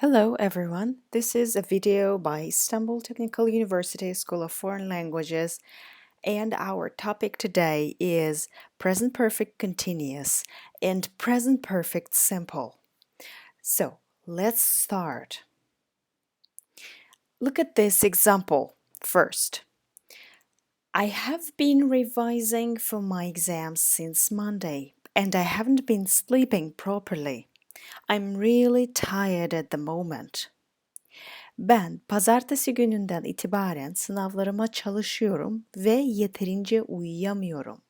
Hello everyone, this is a video by Istanbul Technical University School of Foreign Languages, and our topic today is present perfect continuous and present perfect simple. So let's start. Look at this example first. I have been revising for my exams since Monday and I haven't been sleeping properly. I'm really tired at the moment. Ben pazartesi gününden itibaren sınavlarıma çalışıyorum ve yeterince uyuyamıyorum.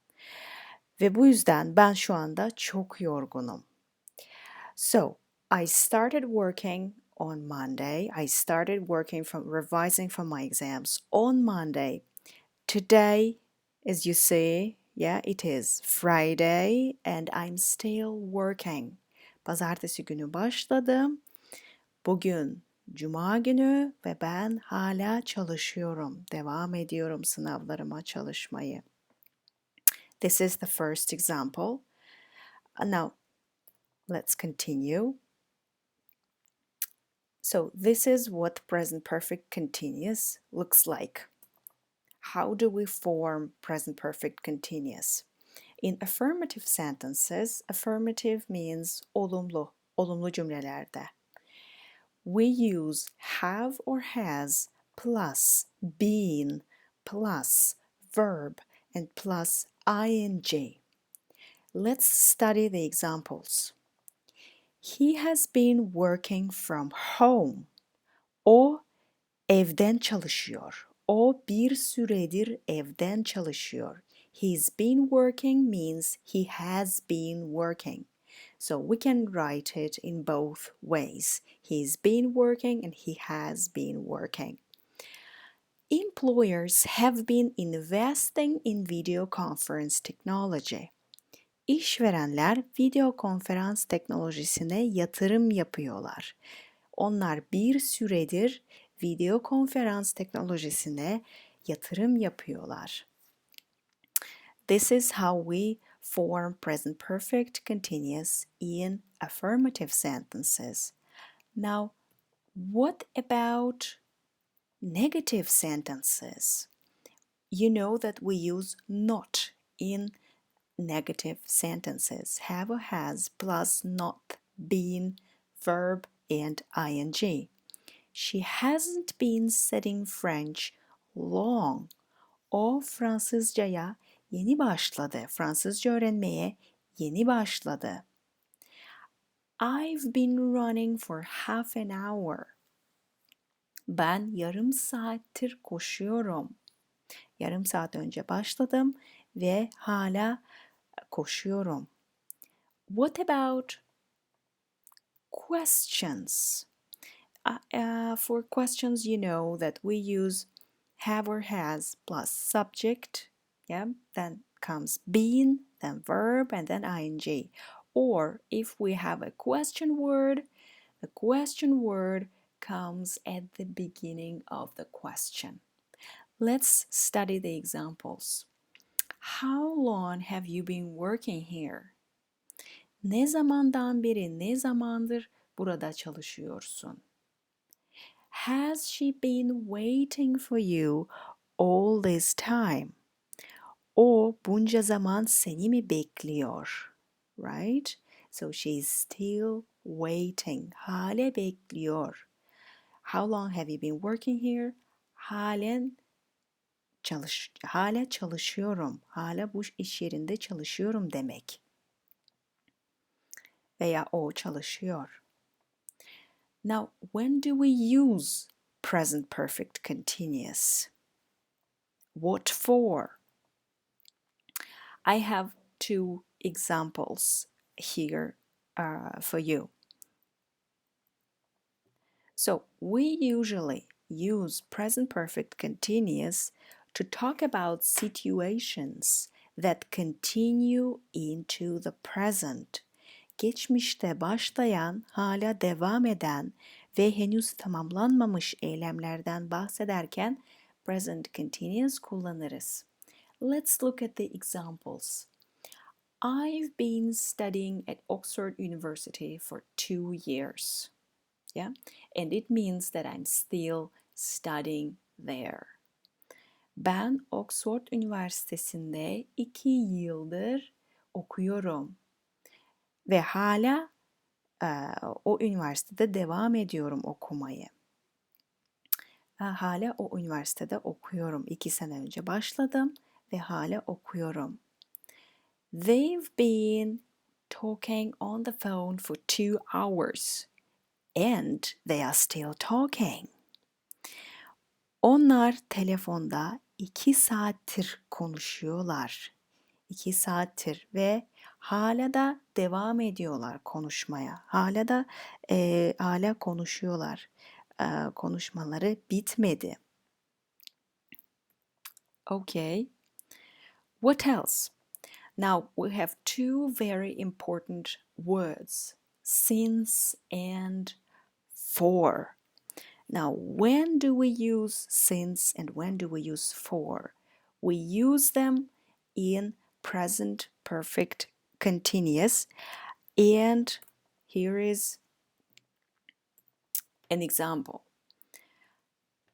Ve bu yüzden ben şu anda çok yorgunum. So, I started working on Monday. I started working from revising for my exams on Monday. Today, as you see, yeah, it is Friday and I'm still working. Pazartesi günü başladım. Bugün Cuma günü ve ben hala çalışıyorum. Devam ediyorum sınavlarıma çalışmayı. This is the first example. Now, let's continue. So, this is what present perfect continuous looks like. How do we form present perfect continuous? In affirmative sentences, affirmative means olumlu, olumlu cümlelerde. We use have or has plus been plus verb and plus ing. Let's study the examples. He has been working from home. O evden çalışıyor. O bir süredir evden çalışıyor. He's been working means he has been working. So we can write it in both ways. He's been working and he has been working. Employers have been investing in video conference technology. İşverenler video konferans teknolojisine yatırım yapıyorlar. Onlar bir süredir video konferans teknolojisine yatırım yapıyorlar. This is how we form present perfect continuous in affirmative sentences. Now, what about negative sentences? You know that we use not in negative sentences. Have or has plus not, been, verb, and ing. She hasn't been studying French long. O Fransızcaya yeni başladı. Fransızca öğrenmeye yeni başladı. I've been running for half an hour. Ben yarım saattir koşuyorum. Yarım saat önce başladım ve hala koşuyorum. What about questions? For questions, you know that we use have or has plus subject, yeah, then comes been, then verb, and then ing. Or if we have a question word, the question word comes at the beginning of the question. Let's study the examples. How long have you been working here? Ne zamandan beri, ne zamandır burada çalışıyorsun? Has she been waiting for you all this time? O bunca zaman seni mi bekliyor? Right? So she's still waiting. Hala bekliyor. How long have you been working here? Hala çalışıyorum. Hala bu iş yerinde çalışıyorum demek. Veya o çalışıyor. Now, when do we use present perfect continuous? What for? I have two examples here for you. So, we usually use present perfect continuous to talk about situations that continue into the present. Geçmişte başlayan, hala devam eden ve henüz tamamlanmamış eylemlerden bahsederken present continuous kullanırız. Let's look at the examples. I've been studying at Oxford University for 2 years. Yeah, and it means that I'm still studying there. Ben Oxford Üniversitesi'nde 2 yıldır okuyorum ve hala o üniversitede devam ediyorum okumayı. Hala o üniversitede okuyorum. 2 sene önce başladım ve hala okuyorum. They've been talking on the phone for 2 hours and they are still talking. Onlar telefonda 2 saattir konuşuyorlar. 2 saattir ve hala da devam ediyorlar konuşmaya. Hala konuşuyorlar. Konuşmaları bitmedi. Okay. What else? Now we have 2 very important words, since and for. Now, when do we use since and when do we use for? We use them in present perfect continuous, and here is an example.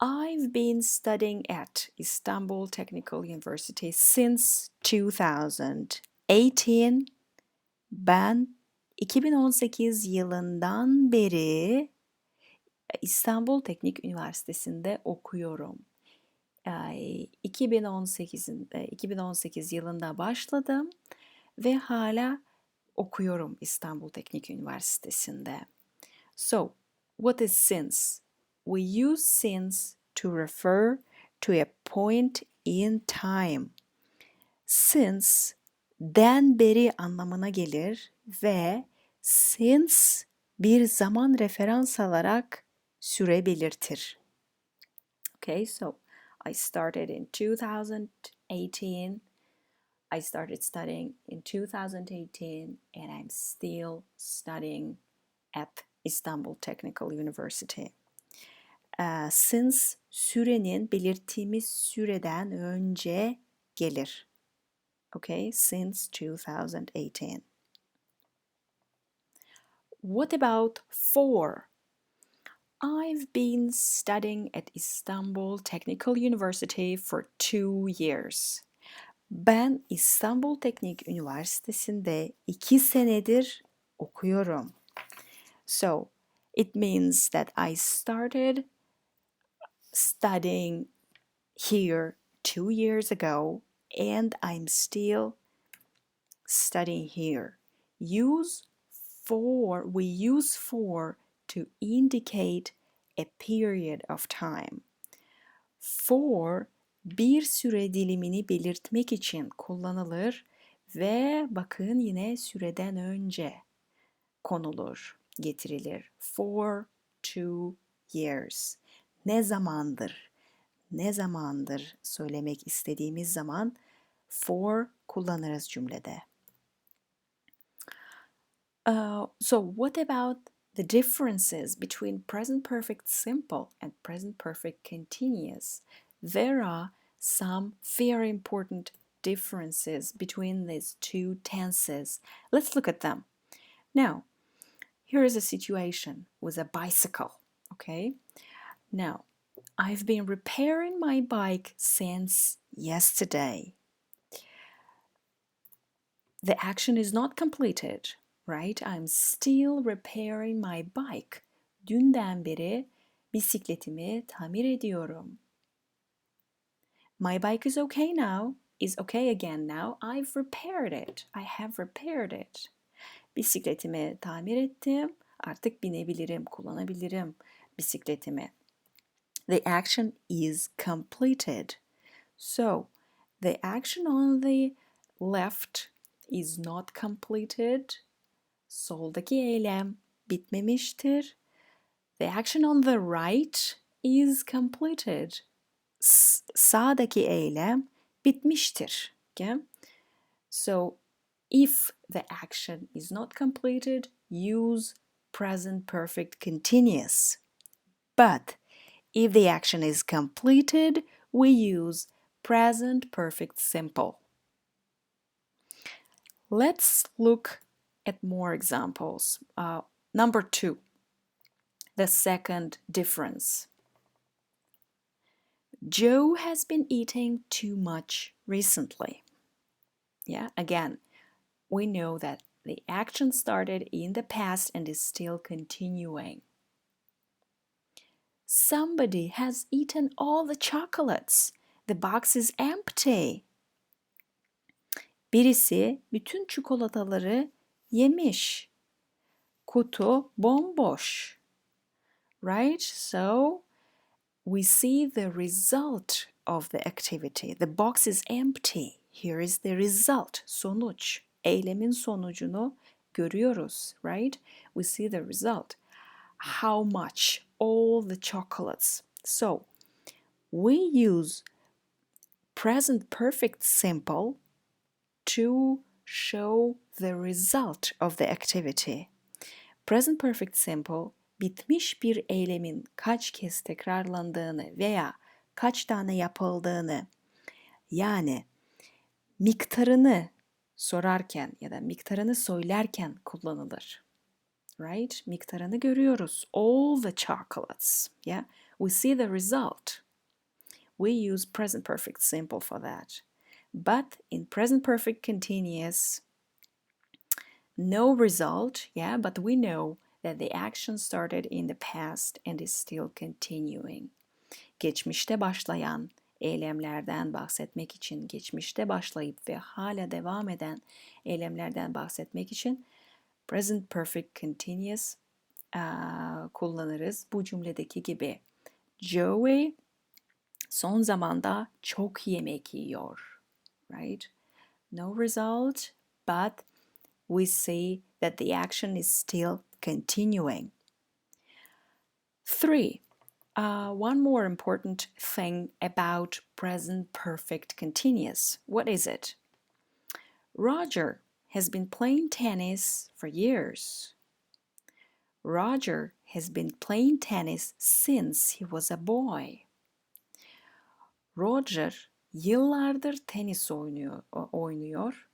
I've been studying at Istanbul Technical University since 2018. Ben 2018 yılından beri İstanbul Teknik Üniversitesi'nde okuyorum. 2018 yılında başladım ve hala okuyorum İstanbul Teknik Üniversitesi'nde. So, what is since? We use since to refer to a point in time. Since den beri anlamına gelir ve since bir zaman referans alarak süre belirtir. Okay, so I started in 2018. I started studying in 2018 and I'm still studying at Istanbul Technical University. Since sürenin belirttiğimiz süreden önce gelir. Okay, since 2018. What about for? I've been studying at Istanbul Technical University for 2 years. Ben İstanbul Teknik Üniversitesi'nde 2 senedir okuyorum. So, it means that I started studying here 2 years ago and I'm still studying here. We use for to indicate a period of time. For bir süre dilimini belirtmek için kullanılır ve bakın yine süreden önce konulur, getirilir. For 2 years. Ne zamandır? Ne zamandır söylemek istediğimiz zaman for kullanırız cümlede. So what about the differences between present perfect simple and present perfect continuous? There are some very important differences between these 2 tenses. Let's look at them. Now, here is a situation with a bicycle, okay? Now, I've been repairing my bike since yesterday. The action is not completed, right? I'm still repairing my bike. Dünden beri bisikletimi tamir ediyorum. My bike is okay now. Is okay again now. I've repaired it. I have repaired it. Bisikletimi tamir ettim. Artık binebilirim, kullanabilirim bisikletimi. The action is completed. So, the action on the left is not completed. Soldaki eylem bitmemiştir. The action on the right is completed. Sağdaki eylem bitmiştir. Okay? So, if the action is not completed, use present perfect continuous. But if the action is completed, we use present perfect simple. Let's look at more examples. Number 2. the second difference. Joe has been eating too much recently. Yeah, again, we know that the action started in the past and is still continuing. Somebody has eaten all the chocolates. The box is empty. Birisi bütün çikolataları yemiş. Kutu bomboş. Right? So we see the result of the activity. The box is empty. Here is the result. Sonuç. Eylemin sonucunu görüyoruz. Right? We see the result. How much? All the chocolates. So we use present perfect simple to show the result of the activity. Present perfect simple bitmiş bir eylemin kaç kez tekrarlandığını veya kaç tane yapıldığını, yani miktarını sorarken ya da miktarını söylerken kullanılır. Right? Miktarını görüyoruz. All the chocolates. Yeah? We see the result. We use present perfect simple for that. But in present perfect continuous, no result, yeah, but we know that the action started in the past and is still continuing. Geçmişte başlayan eylemlerden bahsetmek için, geçmişte başlayıp ve hala devam eden eylemlerden bahsetmek için present perfect continuous kullanırız. Bu cümledeki gibi. Joey son zamanda çok yemek yiyor. Right? No result, but we see that the action is still continuing. 3. One more important thing about present perfect continuous. What is it? Roger has been playing tennis for years. Roger has been playing tennis since he was a boy. Roger yıllardır tenis oynuyor.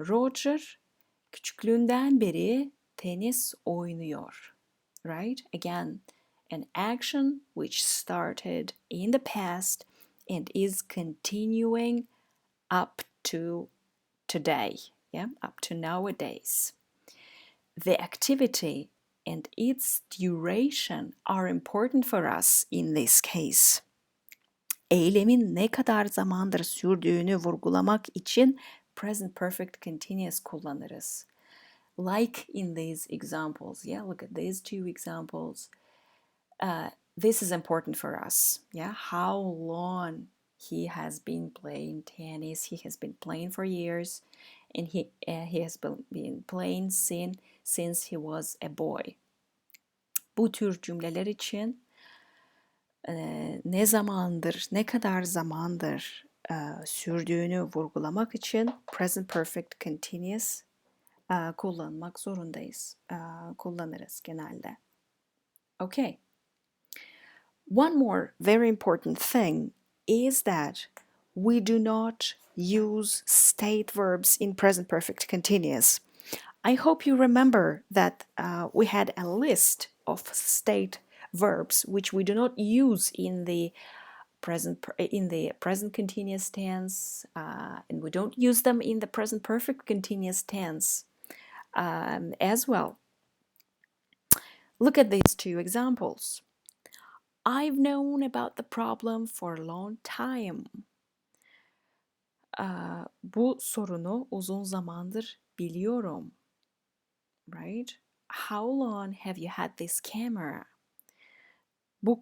Roger küçüklüğünden beri tenis oynuyor. Right? Again, an action which started in the past and is continuing up to today, yeah, up to nowadays. The activity and its duration are important for us in this case. Eylemin ne kadar zamandır sürdüğünü vurgulamak için present perfect continuous kullanırız. Like in these examples, yeah, look at these two examples. This is important for us, yeah, how long he has been playing tennis. He has been playing for years, and he has been playing since he was a boy. Bu tür cümleler için ne zamandır, ne kadar zamandır sürdüğünü vurgulamak için present perfect continuous kullanmak zorundayız. Kullanırız genelde. Okay. One more very important thing is that we do not use state verbs in present perfect continuous. I hope you remember that we had a list of state verbs which we do not use in the present continuous tense, and we don't use them in the present perfect continuous tense as well. Look at these two examples. I've known about the problem for a long time. Bu sorunu uzun zamandır biliyorum. Right? How long have you had this camera? Bu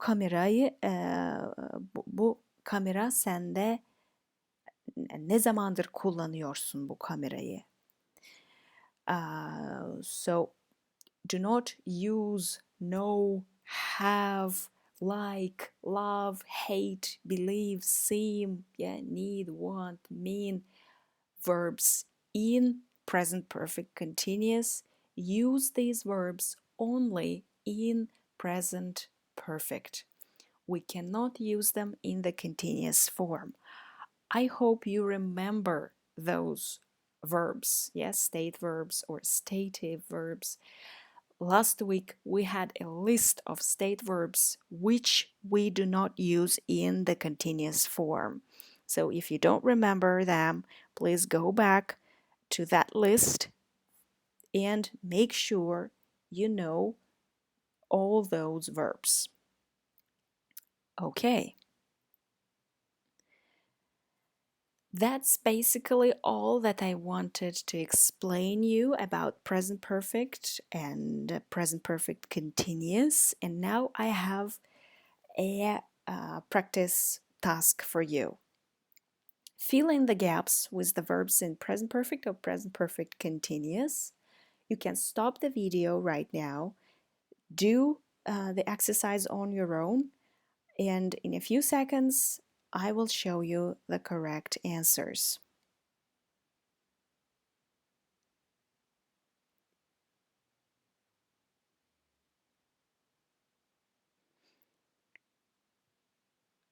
kamera sende ne zamandır kullanıyorsun bu kamerayı? So do not use know, have, like, love, hate, believe, seem, yeah, need, want, mean verbs in present perfect continuous. Use these verbs only in present perfect. We cannot use them in the continuous form. I hope you remember those verbs, yes, state verbs or stative verbs. Last week we had a list of state verbs which we do not use in the continuous form. So if you don't remember them, please go back to that list and make sure you know all those verbs. Okay. That's basically all that I wanted to explain you about present perfect and present perfect continuous. And now I have a practice task for you. Fill in the gaps with the verbs in present perfect or present perfect continuous. You can stop the video right now, do the exercise on your own, and in a few seconds I will show you the correct answers.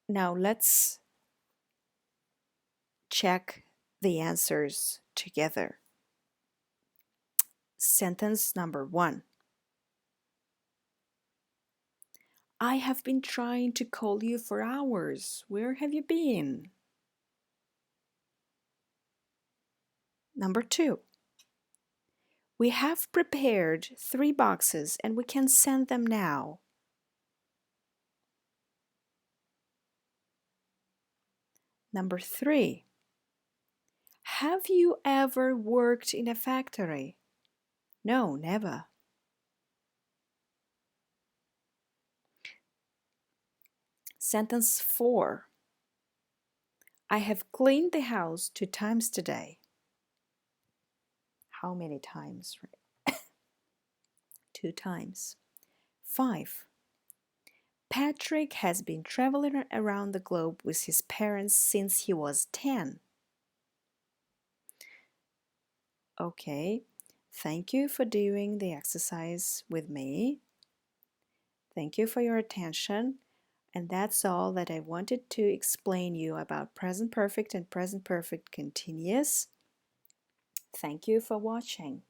Now let's check the answers together. Sentence number 1. I have been trying to call you for hours. Where have you been? Number 2. We have prepared 3 boxes and we can send them now. Number 3. Have you ever worked in a factory? No, never. Sentence 4. I have cleaned the house 2 times today. How many times? 2 times. 5. Patrick has been traveling around the globe with his parents since he was 10. Okay, thank you for doing the exercise with me. Thank you for your attention. And that's all that I wanted to explain you about present perfect and present perfect continuous. Thank you for watching.